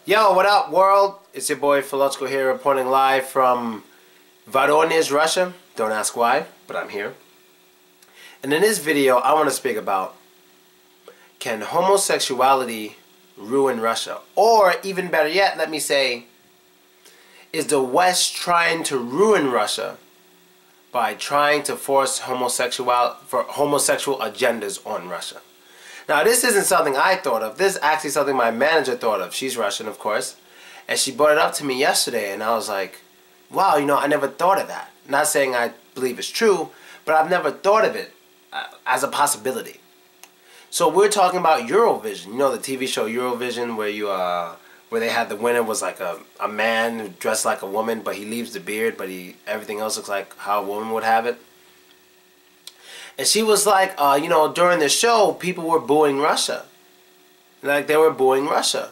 Yo, what up, world? It's your boy Geopolitical here, reporting live from Voronezh, Russia. Don't ask why, but I'm here. And in this video, I want to speak about, can homosexuality ruin Russia? Or even better yet, let me say, is the West trying to ruin Russia by trying to force homosexual agendas on Russia? Now, this isn't something I thought of. This is actually something my manager thought of. She's Russian, of course. And she brought it up to me yesterday, and I was like, wow, I never thought of that. Not saying I believe it's true, but I've never thought of it as a possibility. So we're talking about Eurovision. You know the TV show Eurovision, where they had the winner was like a man who dressed like a woman, but he leaves the beard, but everything else looks like how a woman would have it. And she was like, during the show, people were booing Russia. Like, they were booing Russia.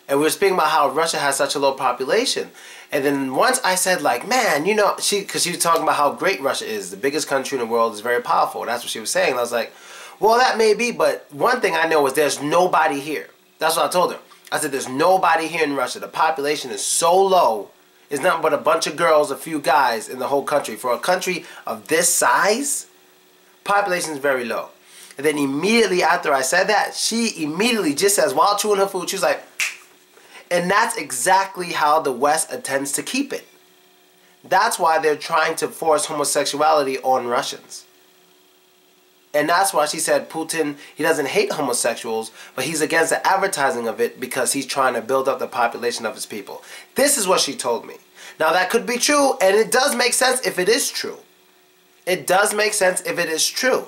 And we were speaking about how Russia has such a low population. And then once I said, like, man, because she was talking about how great Russia is. The biggest country in the world is very powerful. That's what she was saying. And I was like, well, that may be, but one thing I know is there's nobody here. That's what I told her. I said, there's nobody here in Russia. The population is so low. It's nothing but a bunch of girls, a few guys in the whole country. For a country of this size, population is very low. And then immediately after I said that, she immediately just says, while chewing her food, she was like, and that's exactly how the West intends to keep it. That's why they're trying to force homosexuality on Russians. And that's why she said Putin, he doesn't hate homosexuals, but he's against the advertising of it because he's trying to build up the population of his people. This is what she told me. Now, that could be true, and it does make sense if it is true. It does make sense if it is true.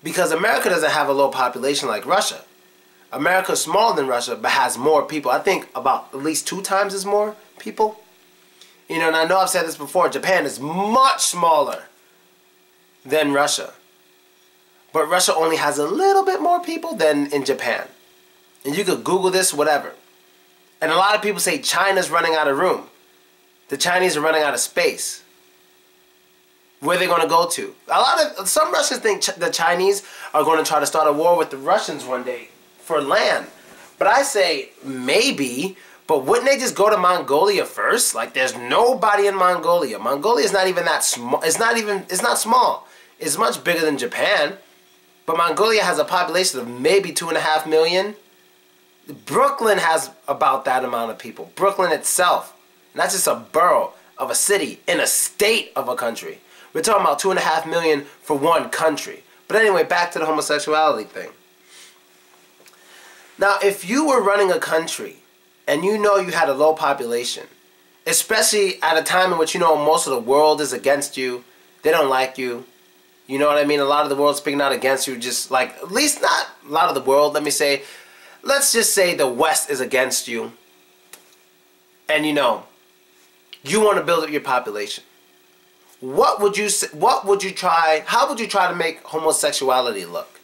Because America doesn't have a low population like Russia. America is smaller than Russia, but has more people. I think about at least 2 times as more people. And I know I've said this before, Japan is much smaller than Russia. But Russia only has a little bit more people than in Japan. And you could Google this, whatever. And a lot of people say China's running out of room. The Chinese are running out of space. Where are they going to go to? Some Russians think the Chinese are going to try to start a war with the Russians one day for land. But I say maybe, but wouldn't they just go to Mongolia first? Like, there's nobody in Mongolia. Mongolia is not even that small. It's not small. It's much bigger than Japan. But Mongolia has a population of maybe 2.5 million. Brooklyn has about that amount of people. Brooklyn itself. And that's just a borough of a city in a state of a country. We're talking about 2.5 million for one country. But anyway, back to the homosexuality thing. Now, if you were running a country and you had a low population, especially at a time in which most of the world is against you, they don't like you, you know what I mean? A lot of the world's speaking out against you, just like, at least not a lot of the world, let's just say the West is against you. And you want to build up your population. What would you try to make homosexuality look?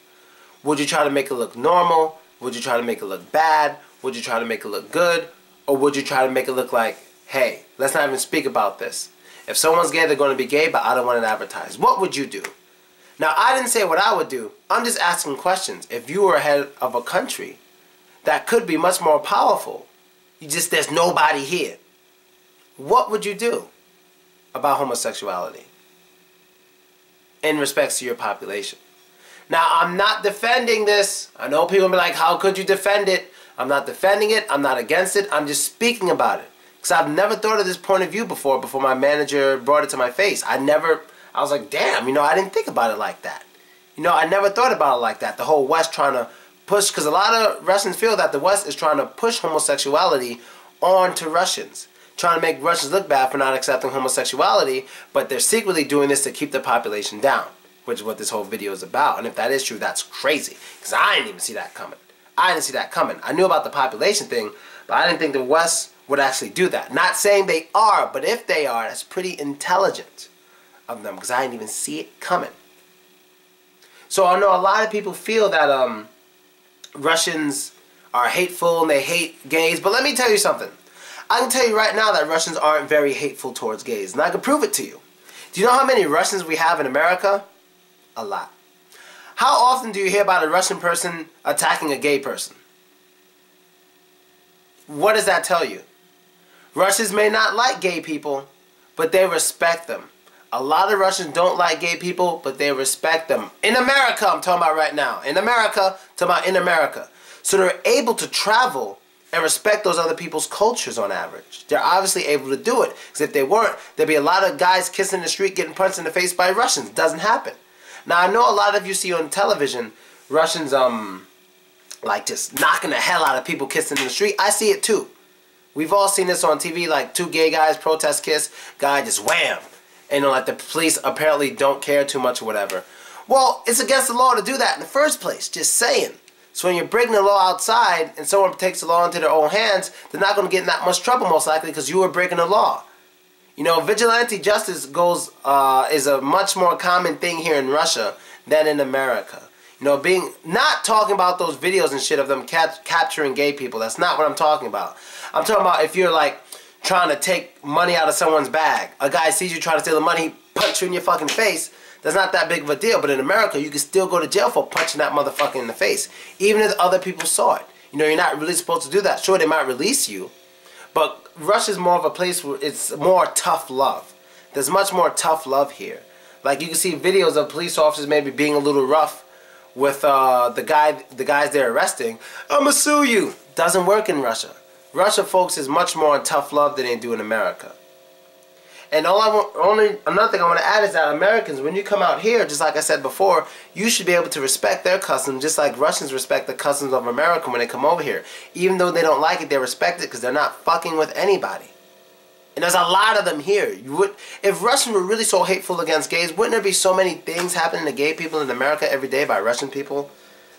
Would you try to make it look normal? Would you try to make it look bad? Would you try to make it look good? Or would you try to make it look like, hey, let's not even speak about this. If someone's gay, they're going to be gay, but I don't want it advertised. What would you do? Now, I didn't say what I would do. I'm just asking questions. If you were head of a country that could be much more powerful, there's nobody here, what would you do about homosexuality in respects to your population? Now, I'm not defending this. I know people will be like, how could you defend it? I'm not defending it. I'm not against it. I'm just speaking about it. Because I've never thought of this point of view before my manager brought it to my face. I was like, damn, I didn't think about it like that. I never thought about it like that. The whole West trying to push, because a lot of Russians feel that the West is trying to push homosexuality onto Russians. Trying to make Russians look bad for not accepting homosexuality, but they're secretly doing this to keep the population down, which is what this whole video is about. And if that is true, that's crazy, because I didn't even see that coming. I knew about the population thing, but I didn't think the West would actually do that. Not saying they are, but if they are, that's pretty intelligent of them, because I didn't even see it coming. So I know a lot of people feel that Russians are hateful and they hate gays, but let me tell you something. I can tell you right now that Russians aren't very hateful towards gays, and I can prove it to you. Do you know how many Russians we have in America? A lot. How often do you hear about a Russian person attacking a gay person? what does that tell you? Russians may not like gay people, but they respect them. A lot of Russians don't like gay people, but they respect them. In America, I'm talking about right now. In America, I'm talking about in America. So they're able to travel and respect those other people's cultures on average. They're obviously able to do it. Because if they weren't, there'd be a lot of guys kissing in the street getting punched in the face by Russians. It doesn't happen. Now, I know a lot of you see on television, Russians, like just knocking the hell out of people kissing in the street. I see it too. We've all seen this on TV, like two gay guys protest kiss, guy just wham. And like the police apparently don't care too much or whatever. Well, it's against the law to do that in the first place, just saying. So when you're breaking the law outside and someone takes the law into their own hands, they're not going to get in that much trouble most likely because you were breaking the law. You know, vigilante justice is a much more common thing here in Russia than in America. You know, not talking about those videos and shit of them capturing gay people. That's not what I'm talking about. I'm talking about if you're like trying to take money out of someone's bag. A guy sees you trying to steal the money, he punch you in your fucking face. That's not that big of a deal. But in America, you can still go to jail for punching that motherfucker in the face. Even if other people saw it. You know, you're not really supposed to do that. Sure, they might release you. But Russia's more of a place where it's more tough love. There's much more tough love here. Like you can see videos of police officers maybe being a little rough with the guys they're arresting. I'ma sue you. Doesn't work in Russia. Russia focuses much more on tough love than they do in America. And another thing I want to add is that Americans, when you come out here, just like I said before, you should be able to respect their customs just like Russians respect the customs of America when they come over here. Even though they don't like it, they respect it because they're not fucking with anybody. And there's a lot of them here. If Russians were really so hateful against gays, wouldn't there be so many things happening to gay people in America every day by Russian people?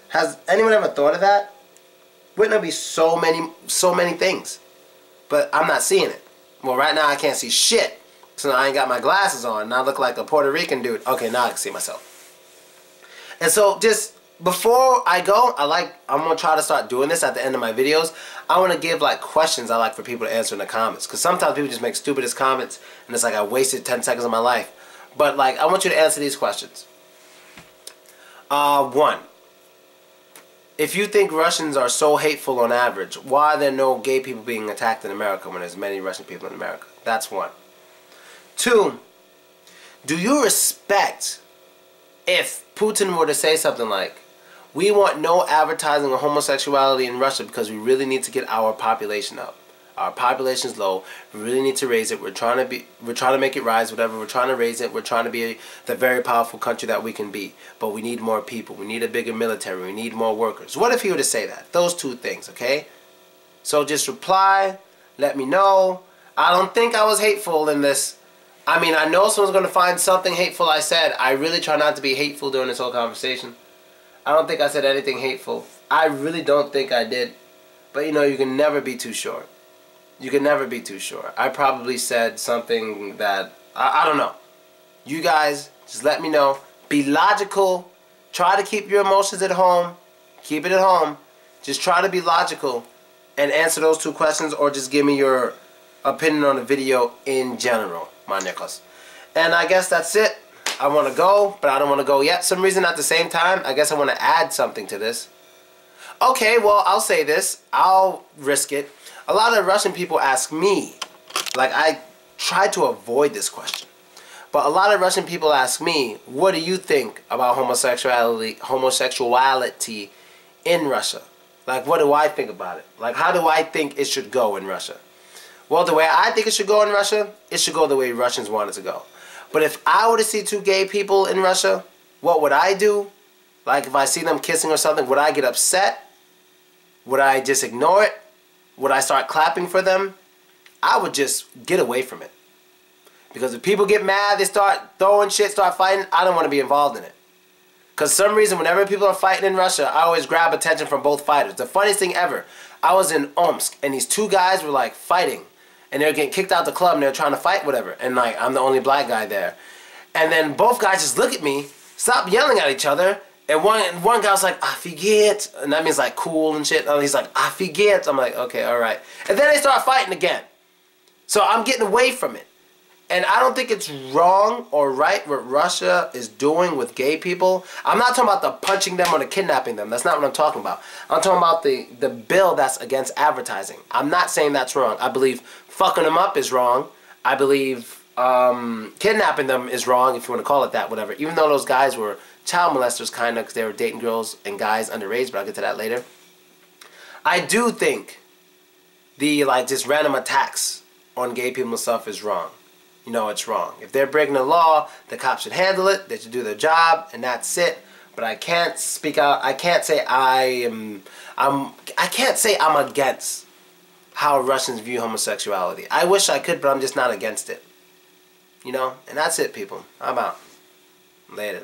Has anyone ever thought of that? Wouldn't there be so many things? But I'm not seeing it. Well, right now I can't see shit. So I ain't got my glasses on. Now I look like a Puerto Rican dude. Okay, now I can see myself. And so just before I go, I'm going to try to start doing this at the end of my videos. I want to give like questions I like for people to answer in the comments. Because sometimes people just make stupidest comments. And it's like I wasted 10 seconds of my life. But like I want you to answer these questions. 1. If you think Russians are so hateful on average, why are there no gay people being attacked in America when there's many Russian people in America? That's 1. 2, do you respect if Putin were to say something like, we want no advertising of homosexuality in Russia because we really need to get our population up. Our population is low. We really need to raise it. We're trying to make it rise, whatever. We're trying to raise it. We're trying to be the very powerful country that we can be. But we need more people. We need a bigger military. We need more workers. What if he were to say that? Those 2 things, okay? So just reply. Let me know. I don't think I was hateful in this. I mean, I know someone's going to find something hateful I said. I really try not to be hateful during this whole conversation. I don't think I said anything hateful. I really don't think I did. But, you know, you can never be too sure. You can never be too sure. I probably said something that, I don't know. You guys, just let me know. Be logical. Try to keep your emotions at home. Keep it at home. Just try to be logical and answer those 2 questions, or just give me your opinion on the video in general, my nickels. And I guess that's it. I want to go, but I don't want to go yet. Some reason at the same time, I guess I want to add something to this. Okay, well, I'll say this. I'll risk it. A lot of Russian people ask me, like I try to avoid this question, but a lot of Russian people ask me, what do you think about homosexuality in Russia? Like, what do I think about it? Like, how do I think it should go in Russia? Well, the way I think it should go in Russia, it should go the way Russians want it to go. But if I were to see 2 gay people in Russia, what would I do? Like, if I see them kissing or something, would I get upset? Would I just ignore it? Would I start clapping for them? I would just get away from it. Because if people get mad, they start throwing shit, start fighting, I don't want to be involved in it. Because for some reason, whenever people are fighting in Russia, I always grab attention from both fighters. The funniest thing ever, I was in Omsk, and these 2 guys were like fighting. And they were getting kicked out the club, and they were trying to fight, whatever. And like, I'm the only black guy there. And then both guys just look at me, stop yelling at each other. And one guy was like, I forget. And that means like cool and shit. And he's like, I forget. I'm like, okay, alright. And then they start fighting again. So I'm getting away from it. And I don't think it's wrong or right what Russia is doing with gay people. I'm not talking about the punching them or the kidnapping them. That's not what I'm talking about. I'm talking about the bill that's against advertising. I'm not saying that's wrong. I believe fucking them up is wrong. I believe kidnapping them is wrong, if you want to call it that, whatever. Even though those guys were child molesters, kind of, because they were dating girls and guys underage, but I'll get to that later. I do think the, like, just random attacks on gay people and stuff is wrong. You know, it's wrong. If they're breaking the law, the cops should handle it. They should do their job, and that's it. But I can't speak out. I can't say I can't say I'm against how Russians view homosexuality. I wish I could, but I'm just not against it. You know? And that's it, people. I'm out. Later.